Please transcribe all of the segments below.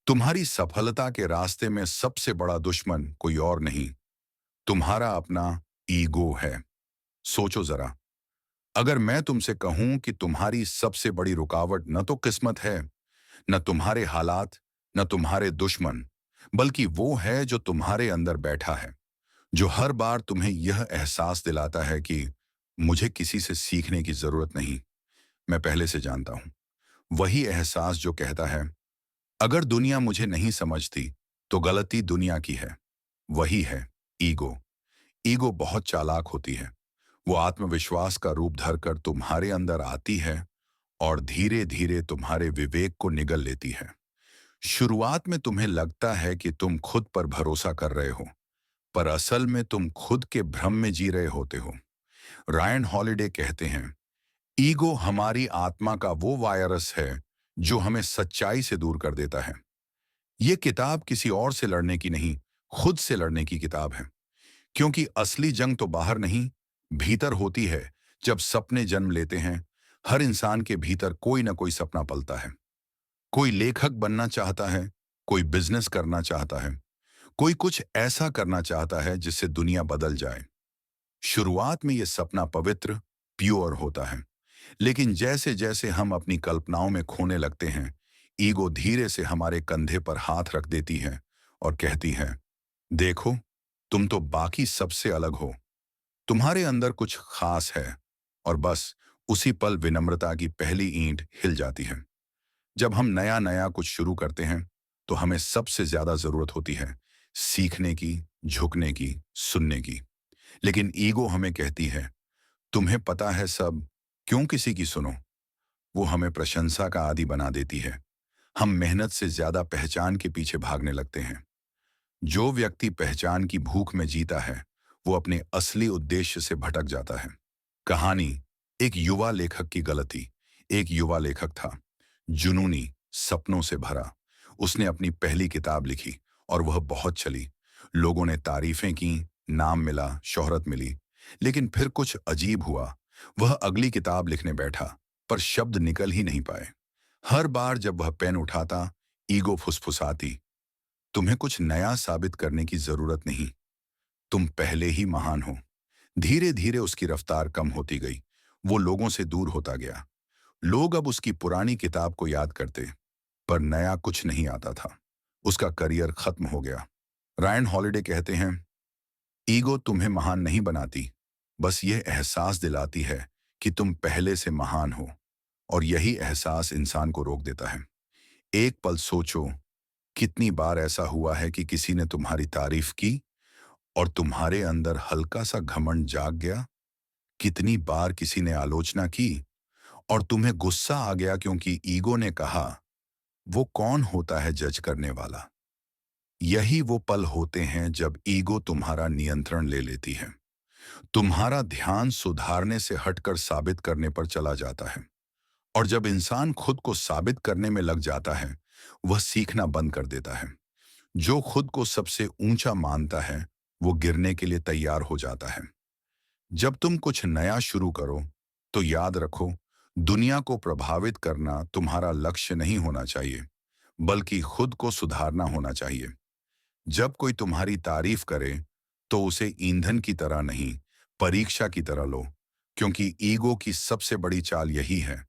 तुम्हारी सफलता के रास्ते में सबसे बड़ा दुश्मन कोई और नहीं, तुम्हारा अपना ईगो है। सोचो जरा, अगर मैं तुमसे कहूं कि तुम्हारी सबसे बड़ी रुकावट न तो किस्मत है, न तुम्हारे हालात, न तुम्हारे दुश्मन, बल्कि वो है जो तुम्हारे अंदर बैठा है, जो हर बार तुम्हें यह एहसास दिलाता है कि मुझे किसी से सीखने की जरूरत नहीं, मैं पहले से जानता हूं। वही एहसास जो कहता है, अगर दुनिया मुझे नहीं समझती, तो गलती दुनिया की है। वही है ईगो। ईगो बहुत चालाक होती है। वो आत्मविश्वास का रूप धरकर तुम्हारे अंदर आती है और धीरे धीरे तुम्हारे विवेक को निगल लेती है। शुरुआत में तुम्हें लगता है कि तुम खुद पर भरोसा कर रहे हो, पर असल में तुम खुद के भ्रम में जी रहे होते हो। रायन हॉलिडे कहते हैं, ईगो हमारी आत्मा का वो वायरस है जो हमें सच्चाई से दूर कर देता है। ये किताब किसी और से लड़ने की नहीं, खुद से लड़ने की किताब है। क्योंकि असली जंग तो बाहर नहीं, भीतर होती है। जब सपने जन्म लेते हैं, हर इंसान के भीतर कोई ना कोई सपना पलता है। कोई लेखक बनना चाहता है, कोई बिजनेस करना चाहता है, कोई कुछ ऐसा करना चाहता है जिससे दुनिया बदल जाए। शुरुआत में यह सपना पवित्र, प्योर होता है, लेकिन जैसे जैसे हम अपनी कल्पनाओं में खोने लगते हैं, ईगो धीरे से हमारे कंधे पर हाथ रख देती है और कहती है, देखो, तुम तो बाकी सबसे अलग हो, तुम्हारे अंदर कुछ खास है। और बस उसी पल विनम्रता की पहली ईंट हिल जाती है। जब हम नया नया कुछ शुरू करते हैं, तो हमें सबसे ज्यादा जरूरत होती है सीखने की, झुकने की, सुनने की। लेकिन ईगो हमें कहती है, तुम्हें पता है सब, क्यों किसी की सुनो। वो हमें प्रशंसा का आदी बना देती है। हम मेहनत से ज्यादा पहचान के पीछे भागने लगते हैं। जो व्यक्ति पहचान की भूख में जीता है, वो अपने असली उद्देश्य से भटक जाता है। कहानी, एक युवा लेखक की गलती। एक युवा लेखक था, जुनूनी, सपनों से भरा। उसने अपनी पहली किताब लिखी और वह बहुत चली। लोगों ने तारीफें की, नाम मिला, शोहरत मिली। लेकिन फिर कुछ अजीब हुआ। वह अगली किताब लिखने बैठा, पर शब्द निकल ही नहीं पाए। हर बार जब वह पेन उठाता, ईगो फुसफुसाती, तुम्हें कुछ नया साबित करने की जरूरत नहीं, तुम पहले ही महान हो। धीरे धीरे उसकी रफ्तार कम होती गई। वो लोगों से दूर होता गया। लोग अब उसकी पुरानी किताब को याद करते, पर नया कुछ नहीं आता था। उसका करियर खत्म हो गया। रायन हॉलिडे कहते हैं, ईगो तुम्हें महान नहीं बनाती, बस यह एहसास दिलाती है कि तुम पहले से महान हो। और यही एहसास इंसान को रोक देता है। एक पल सोचो, कितनी बार ऐसा हुआ है कि किसी ने तुम्हारी तारीफ की और तुम्हारे अंदर हल्का सा घमंड जाग गया। कितनी बार किसी ने आलोचना की और तुम्हें गुस्सा आ गया क्योंकि ईगो ने कहा, वो कौन होता है जज करने वाला। यही वो पल होते हैं जब ईगो तुम्हारा नियंत्रण ले लेती है। तुम्हारा ध्यान सुधारने से हटकर साबित करने पर चला जाता है। और जब इंसान खुद को साबित करने में लग जाता है, वह सीखना बंद कर देता है। जो खुद को सबसे ऊंचा मानता है, वो गिरने के लिए तैयार हो जाता है। जब तुम कुछ नया शुरू करो, तो याद रखो, दुनिया को प्रभावित करना तुम्हारा लक्ष्य नहीं होना चाहिए, बल्कि खुद को सुधारना होना चाहिए। जब कोई तुम्हारी तारीफ करे, तो उसे ईंधन की तरह नहीं, परीक्षा की तरह लो। क्योंकि ईगो की सबसे बड़ी चाल यही है,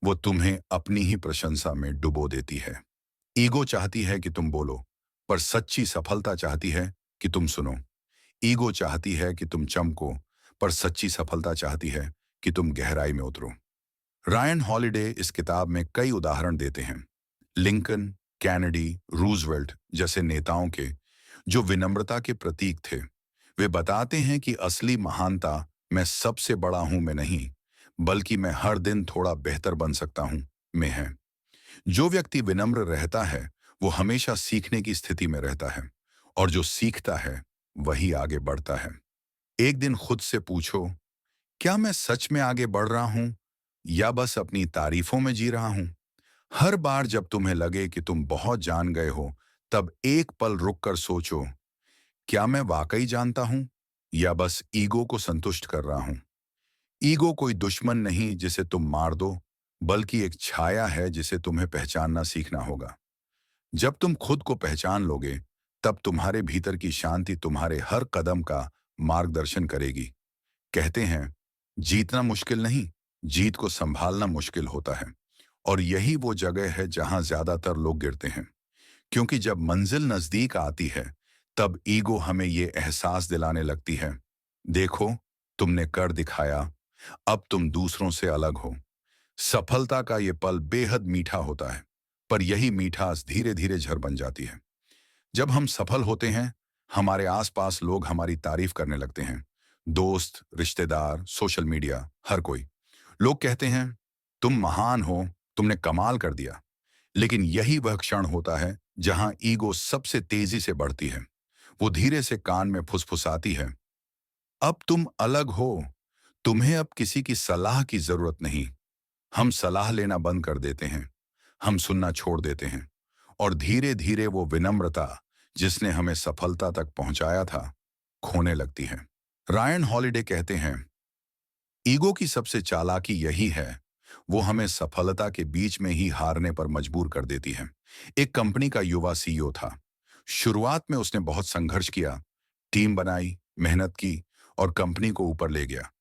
वो तुम्हें अपनी ही प्रशंसा में डुबो देती है। ईगो चाहती है कि तुम बोलो, पर सच्ची सफलता चाहती है कि तुम सुनो। ईगो चाहती है कि तुम चमको, पर सच्ची सफलता चाहती है कि तुम गहराई में उतरो। रायन हॉलिडे इस किताब में कई उदाहरण देते हैं। लिंकन, कैनेडी, रूजवेल्ट जैसे नेताओं के, जो विनम्रता के प्रतीक थे। वे बताते हैं कि असली महानता मैं सबसे बड़ा हूं में नहीं, बल्कि मैं हर दिन थोड़ा बेहतर बन सकता हूं में है। जो व्यक्ति विनम्र रहता है, वो हमेशा सीखने की स्थिति में रहता है। और जो सीखता है, वही आगे बढ़ता है। एक दिन खुद से पूछो, क्या मैं सच में आगे बढ़ रहा हूं या बस अपनी तारीफों में जी रहा हूं। हर बार जब तुम्हें लगे कि तुम बहुत जान गए हो, तब एक पल रुक कर सोचो, क्या मैं वाकई जानता हूं या बस ईगो को संतुष्ट कर रहा हूं। ईगो कोई दुश्मन नहीं जिसे तुम मार दो, बल्कि एक छाया है जिसे तुम्हें पहचानना सीखना होगा। जब तुम खुद को पहचान लोगे, तब तुम्हारे भीतर की शांति तुम्हारे हर कदम का मार्गदर्शन करेगी। कहते हैं, जीतना मुश्किल नहीं, जीत को संभालना मुश्किल होता है। और यही वो जगह है जहां ज्यादातर लोग गिरते हैं। क्योंकि जब मंजिल नजदीक आती है, तब ईगो हमें ये एहसास दिलाने लगती है, देखो, तुमने कर दिखाया, अब तुम दूसरों से अलग हो। सफलता का ये पल बेहद मीठा होता है, पर यही मीठास धीरे धीरे झर बन जाती है। जब हम सफल होते हैं, हमारे आसपास लोग हमारी तारीफ करने लगते हैं। दोस्त, रिश्तेदार, सोशल मीडिया, हर कोई। लोग कहते हैं, तुम महान हो, तुमने कमाल कर दिया। लेकिन यही वह क्षण होता है जहां ईगो सबसे तेजी से बढ़ती है। वो धीरे से कान में फुसफुसाती है, अब तुम अलग हो, तुम्हें अब किसी की सलाह की जरूरत नहीं। हम सलाह लेना बंद कर देते हैं, हम सुनना छोड़ देते हैं, और धीरे धीरे वो विनम्रता जिसने हमें सफलता तक पहुंचाया था, खोने लगती है। रायन हॉलिडे कहते हैं, ईगो की सबसे चालाकी यही है, वो हमें सफलता के बीच में ही हारने पर मजबूर कर देती है। एक कंपनी का युवा सीईओ था। शुरुआत में उसने बहुत संघर्ष किया, टीम बनाई, मेहनत की और कंपनी को ऊपर ले गया।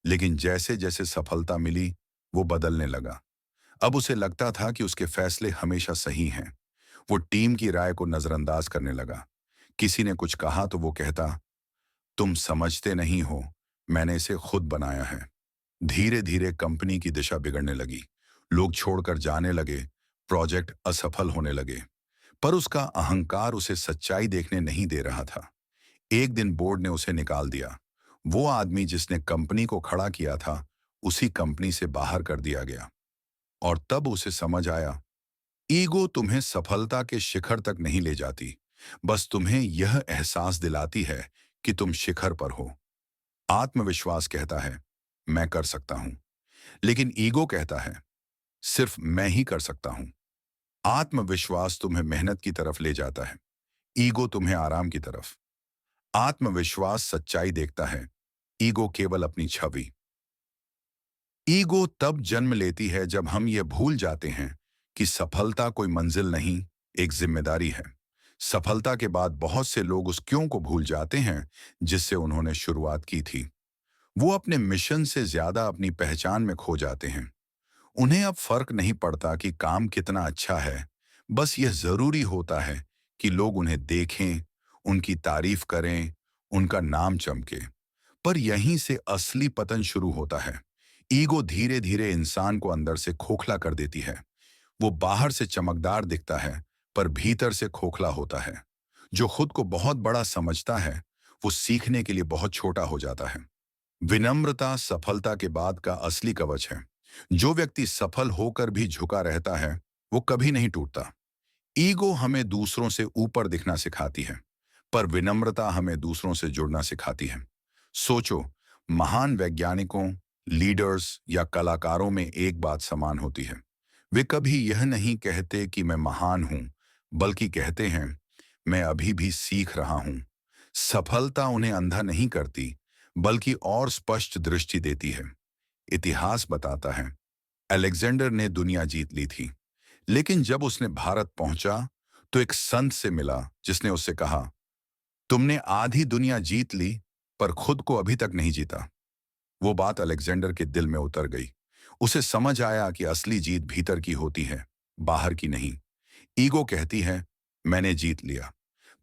लेकिन जैसे जैसे सफलता मिली, वो बदलने लगा। अब उसे लगता था कि उसके फैसले हमेशा सही हैं। वो टीम की राय को नजरअंदाज करने लगा। किसी ने कुछ कहा तो वो कहता, तुम समझते नहीं हो, मैंने इसे खुद बनाया है। धीरे धीरे कंपनी की दिशा बिगड़ने लगी। लोग छोड़कर जाने लगे, प्रोजेक्ट असफल होने लगे। पर उसका अहंकार उसे सच्चाई देखने नहीं दे रहा था। एक दिन बोर्ड ने उसे निकाल दिया। वो आदमी जिसने कंपनी को खड़ा किया था, उसी कंपनी से बाहर कर दिया गया। और तब उसे समझ आया, ईगो तुम्हें सफलता के शिखर तक नहीं ले जाती, बस तुम्हें यह एहसास दिलाती है कि तुम शिखर पर हो। आत्मविश्वास कहता है, मैं कर सकता हूं। लेकिन ईगो कहता है, सिर्फ मैं ही कर सकता हूं। आत्मविश्वास तुम्हें मेहनत की तरफ ले जाता है, ईगो तुम्हें आराम की तरफ। आत्मविश्वास सच्चाई देखता है, ईगो केवल अपनी छवि। ईगो तब जन्म लेती है जब हम ये भूल जाते हैं कि सफलता कोई मंजिल नहीं, एक जिम्मेदारी है। सफलता के बाद बहुत से लोग उस क्यों को भूल जाते हैं जिससे उन्होंने शुरुआत की थी। वो अपने मिशन से ज्यादा अपनी पहचान में खो जाते हैं। उन्हें अब फर्क नहीं पड़ता कि काम कितना अच्छा है, बस यह जरूरी होता है कि लोग उन्हें देखें, उनकी तारीफ करें, उनका नाम चमके। पर यहीं से असली पतन शुरू होता है। ईगो धीरे धीरे इंसान को अंदर से खोखला कर देती है। वो बाहर से चमकदार दिखता है, पर भीतर से खोखला होता है। जो खुद को बहुत बड़ा समझता है, वो सीखने के लिए बहुत छोटा हो जाता है। विनम्रता सफलता के बाद का असली कवच है। जो व्यक्ति सफल होकर भी झुका रहता है, वो कभी नहीं टूटता। ईगो हमें दूसरों से ऊपर दिखना सिखाती है, पर विनम्रता हमें दूसरों से जुड़ना सिखाती है। सोचो, महान वैज्ञानिकों, लीडर्स या कलाकारों में एक बात समान होती है। वे कभी यह नहीं कहते कि मैं महान हूं, बल्कि कहते हैं, मैं अभी भी सीख रहा हूं। सफलता उन्हें अंधा नहीं करती, बल्कि और स्पष्ट दृष्टि देती है। इतिहास बताता है, अलेक्जेंडर ने दुनिया जीत ली थी, लेकिन जब उसने भारत पहुंचा, तो एक संत से मिला जिसने उससे कहा, तुमने आधी दुनिया जीत ली, पर खुद को अभी तक नहीं जीता। वो बात अलेक्जेंडर के दिल में उतर गई। उसे समझ आया कि असली जीत भीतर की होती है, बाहर की नहीं। ईगो कहती है, मैंने जीत लिया,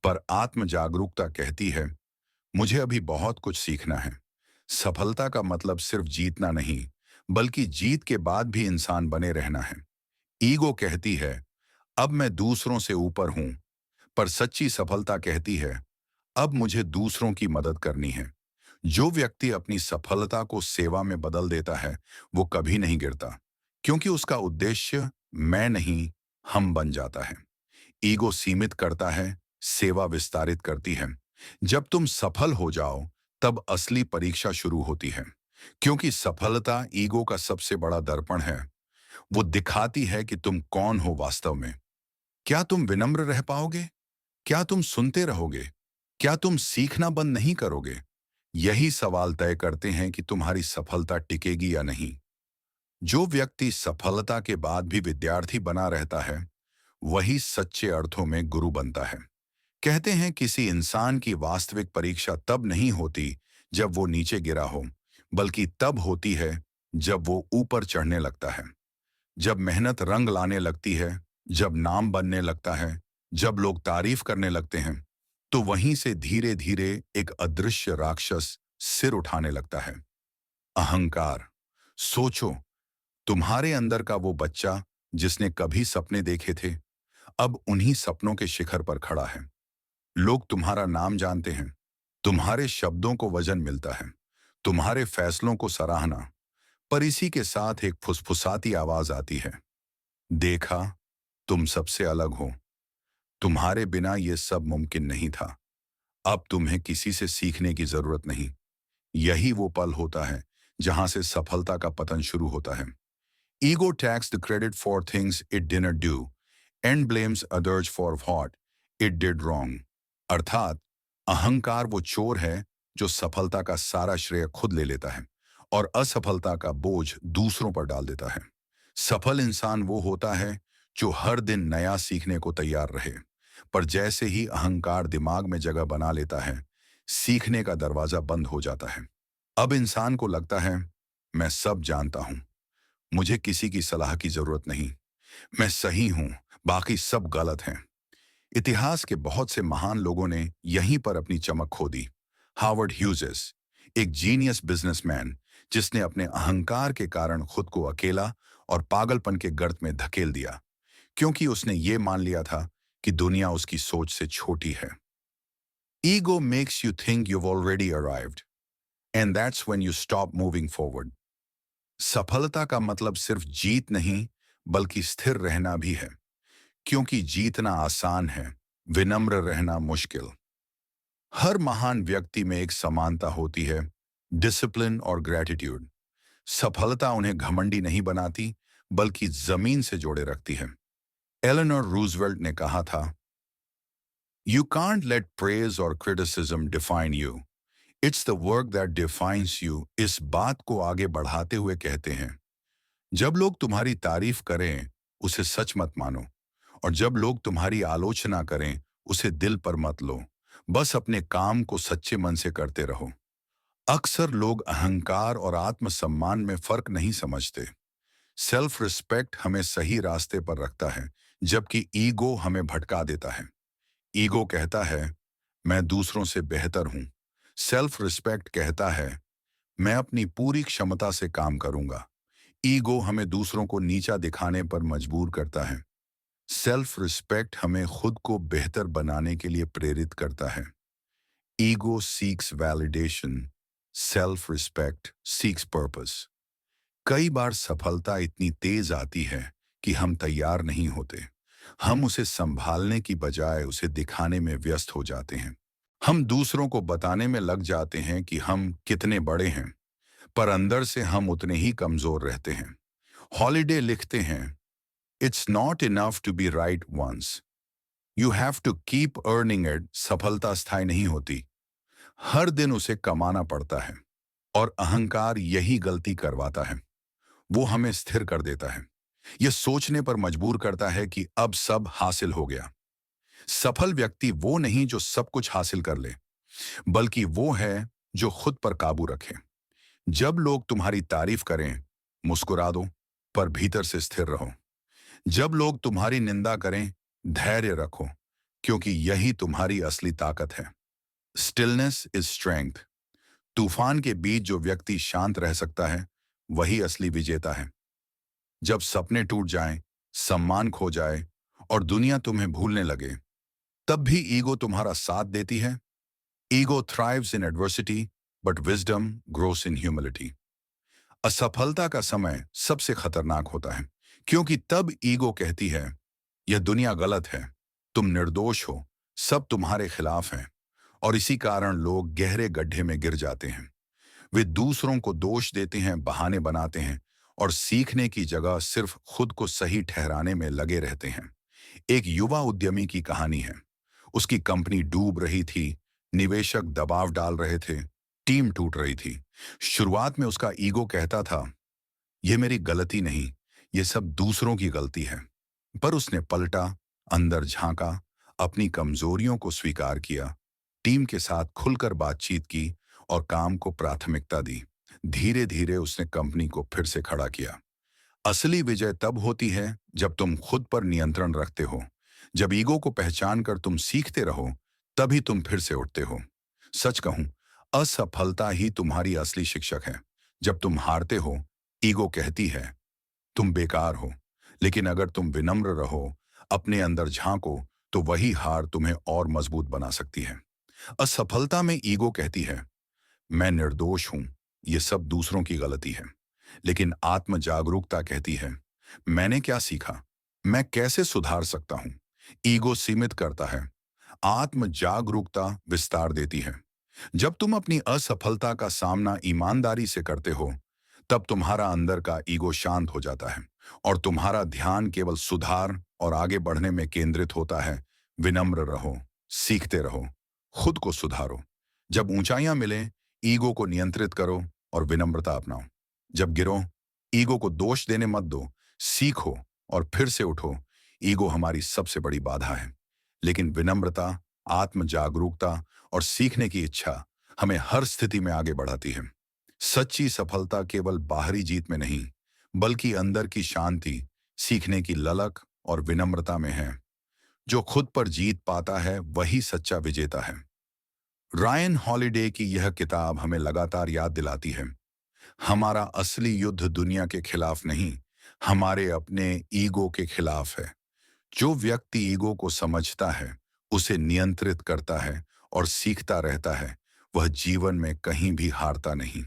पर आत्म जागरूकता कहती है, मुझे अभी बहुत कुछ सीखना है। सफलता का मतलब सिर्फ जीतना नहीं, बल्कि जीत के बाद भी इंसान बने रहना है। ईगो कहती है, अब मैं दूसरों से ऊपर हूं, पर सच्ची सफलता कहती है, अब मुझे दूसरों की मदद करनी है। जो व्यक्ति अपनी सफलता को सेवा में बदल देता है, वो कभी नहीं गिरता, क्योंकि उसका उद्देश्य मैं नहीं, हम बन जाता है। ईगो सीमित करता है, सेवा विस्तारित करती है। जब तुम सफल हो जाओ, तब असली परीक्षा शुरू होती है, क्योंकि सफलता ईगो का सबसे बड़ा दर्पण है। वो दिखाती है कि तुम कौन हो वास्तव में। क्या तुम विनम्र रह पाओगे? क्या तुम सुनते रहोगे? क्या तुम सीखना बंद नहीं करोगे? यही सवाल तय करते हैं कि तुम्हारी सफलता टिकेगी या नहीं। जो व्यक्ति सफलता के बाद भी विद्यार्थी बना रहता है, वही सच्चे अर्थों में गुरु बनता है। कहते हैं किसी इंसान की वास्तविक परीक्षा तब नहीं होती जब वो नीचे गिरा हो, बल्कि तब होती है जब वो ऊपर चढ़ने लगता है। जब मेहनत रंग लाने लगती है, जब नाम बनने लगता है, जब लोग तारीफ करने लगते हैं, तो वहीं से धीरे धीरे एक अदृश्य राक्षस सिर उठाने लगता है। अहंकार। सोचो, तुम्हारे अंदर का वो बच्चा जिसने कभी सपने देखे थे, अब उन्हीं सपनों के शिखर पर खड़ा है। लोग तुम्हारा नाम जानते हैं, तुम्हारे शब्दों को वजन मिलता है, तुम्हारे फैसलों को सराहना। पर इसी के साथ एक फुसफुसाती आवाज आती है, देखा, तुम सबसे अलग हो, तुम्हारे बिना ये सब मुमकिन नहीं था, अब तुम्हें किसी से सीखने की जरूरत नहीं। यही वो पल होता है जहां से सफलता का पतन शुरू होता है। Ego tax the credit for things it didn't do and blames others for what it did wrong. अर्थात अहंकार वो चोर है जो सफलता का सारा श्रेय खुद ले लेता है और असफलता का बोझ दूसरों पर डाल देता है। सफल इंसान वो होता है जो हर दिन नया सीखने को तैयार रहे, पर जैसे ही अहंकार दिमाग में जगह बना लेता है, सीखने का दरवाजा बंद हो जाता है। अब इंसान को लगता है, मैं सब जानता हूं, मुझे किसी की सलाह की जरूरत नहीं, मैं सही हूं, बाकी सब गलत हैं। इतिहास के बहुत से महान लोगों ने यहीं पर अपनी चमक खो दी। हावर्ड ह्यूजेस, एक जीनियस बिजनेसमैन जिसने अपने अहंकार के कारण खुद को अकेला और पागलपन के गर्त में धकेल दिया, क्योंकि उसने ये मान लिया था कि दुनिया उसकी सोच से छोटी है। Ego makes you think you've already arrived, and that's when you stop moving forward. सफलता का मतलब सिर्फ जीत नहीं, बल्कि स्थिर रहना भी है, क्योंकि जीतना आसान है, विनम्र रहना मुश्किल। हर महान व्यक्ति में एक समानता होती है, डिसिप्लिन और ग्रेटिट्यूड। सफलता उन्हें घमंडी नहीं बनाती, बल्कि जमीन से जोड़े रखती है। एलेनोर रूजवेल्ट ने कहा था, यू कांट लेट प्रेज और criticism define you, it's the work that defines you. इस बात को आगे बढ़ाते हुए कहते हैं, जब लोग तुम्हारी तारीफ करें, उसे सच मत मानो, और जब लोग तुम्हारी आलोचना करें, उसे दिल पर मत लो। बस अपने काम को सच्चे मन से करते रहो। अक्सर लोग अहंकार और आत्मसम्मान में फर्क नहीं समझते। सेल्फ रिस्पेक्ट हमें सही रास्ते पर रखता है, जबकि ईगो हमें भटका देता है। ईगो कहता है, मैं दूसरों से बेहतर हूं। सेल्फ रिस्पेक्ट कहता है, मैं अपनी पूरी क्षमता से काम करूंगा। ईगो हमें दूसरों को नीचा दिखाने पर मजबूर करता है। सेल्फ रिस्पेक्ट हमें खुद को बेहतर बनाने के लिए प्रेरित करता है। Ego seeks validation, self respect seeks purpose. कई बार सफलता इतनी तेज आती है कि हम तैयार नहीं होते। हम उसे संभालने की बजाय उसे दिखाने में व्यस्त हो जाते हैं। हम दूसरों को बताने में लग जाते हैं कि हम कितने बड़े हैं, पर अंदर से हम उतने ही कमजोर रहते हैं। हॉलिडे लिखते हैं, it's not enough to be right once, you have to keep earning it. सफलता स्थायी नहीं होती, हर दिन उसे कमाना पड़ता है। और अहंकार यही गलती करवाता है। वो हमें स्थिर कर देता है, यह सोचने पर मजबूर करता है कि अब सब हासिल हो गया। सफल व्यक्ति वो नहीं जो सब कुछ हासिल कर ले, बल्कि वो है जो खुद पर काबू रखे। जब लोग तुम्हारी तारीफ करें, मुस्कुरा दो, पर भीतर से स्थिर रहो। जब लोग तुम्हारी निंदा करें, धैर्य रखो, क्योंकि यही तुम्हारी असली ताकत है। Stillness is strength. तूफान के बीच जो व्यक्ति शांत रह सकता है, वही असली विजेता है। जब सपने टूट जाएं, सम्मान खो जाए और दुनिया तुम्हें भूलने लगे, तब भी ईगो तुम्हारा साथ देती है। Ego thrives in adversity, but wisdom grows in humility. असफलता का समय सबसे खतरनाक होता है, क्योंकि तब ईगो कहती है, यह दुनिया गलत है, तुम निर्दोष हो, सब तुम्हारे खिलाफ हैं। और इसी कारण लोग गहरे गड्ढे में गिर जाते हैं। वे दूसरों को दोष देते हैं, बहाने बनाते हैं, और सीखने की जगह सिर्फ खुद को सही ठहराने में लगे रहते हैं। एक युवा उद्यमी की कहानी है। उसकी कंपनी डूब रही थी, निवेशक दबाव डाल रहे थे, टीम टूट रही थी। शुरुआत में उसका ईगो कहता था, यह मेरी गलती नहीं, यह सब दूसरों की गलती है। पर उसने पलटा, अंदर झांका, अपनी कमजोरियों को स्वीकार किया, टीम के साथ खुलकर बातचीत की और काम को प्राथमिकता दी। धीरे धीरे उसने कंपनी को फिर से खड़ा किया। असली विजय तब होती है जब तुम खुद पर नियंत्रण रखते हो। जब ईगो को पहचान कर तुम सीखते रहो, तभी तुम फिर से उठते हो। सच कहूं, असफलता ही तुम्हारी असली शिक्षक है। जब तुम हारते हो, ईगो कहती है तुम बेकार हो। लेकिन अगर तुम विनम्र रहो, अपने अंदर झांको, तो वही हार तुम्हें और मजबूत बना सकती है। असफलता में ईगो कहती है मैं निर्दोष हूं, ये सब दूसरों की गलती है। लेकिन आत्म जागरूकता कहती है मैंने क्या सीखा, मैं कैसे सुधार सकता हूं। ईगो सीमित करता है, आत्म जागरूकता विस्तार देती है। जब तुम अपनी असफलता का सामना ईमानदारी से करते हो, तब तुम्हारा अंदर का ईगो शांत हो जाता है और तुम्हारा ध्यान केवल सुधार और आगे बढ़ने में केंद्रित होता है। विनम्र रहो, सीखते रहो, खुद को सुधारो। जब ऊंचाइयां मिले, ईगो को नियंत्रित करो और विनम्रता अपनाओ। जब गिरो, ईगो को दोष देने मत दो, सीखो और फिर से उठो। ईगो हमारी सबसे बड़ी बाधा है, लेकिन विनम्रता, आत्म जागरूकता और सीखने की इच्छा हमें हर स्थिति में आगे बढ़ाती है। सच्ची सफलता केवल बाहरी जीत में नहीं, बल्कि अंदर की शांति, सीखने की ललक और विनम्रता में है। जो खुद पर जीत पाता है, वही सच्चा विजेता है। रायन हॉलिडे की यह किताब हमें लगातार याद दिलाती है, हमारा असली युद्ध दुनिया के खिलाफ नहीं, हमारे अपने ईगो के खिलाफ है। जो व्यक्ति ईगो को समझता है, उसे नियंत्रित करता है और सीखता रहता है, वह जीवन में कहीं भी हारता नहीं।